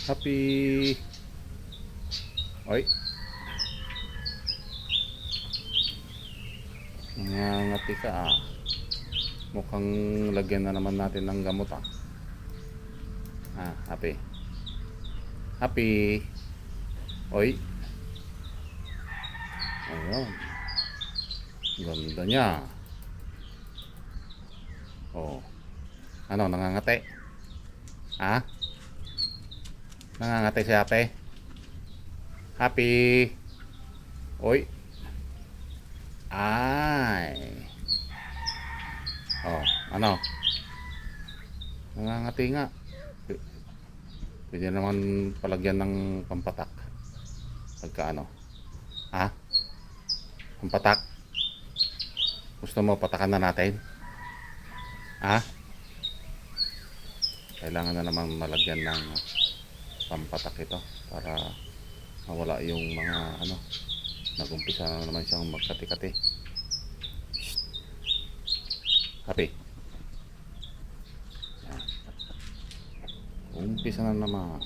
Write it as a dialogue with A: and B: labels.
A: Happy. Oy, nangangati ka ah. Mukhang lagyan na naman natin ng gamot ah. Happy. Happy. Oy. Ayun. Ganda niya. Oh. Ano, nangangati? Ha? Nangangati si ate? Happy. Oy. Ay. Oh, ano? Nangangati nga. Pwede naman palagyan ng pampatak. Pagka ano? Ha? Pampatak? Gusto mo patakan na natin? Ha? Kailangan na naman malagyan ng pampatak ito para mawala yung mga ano. Nagumpisa na naman siyang magkati-kati. Happy. Umpisa na naman.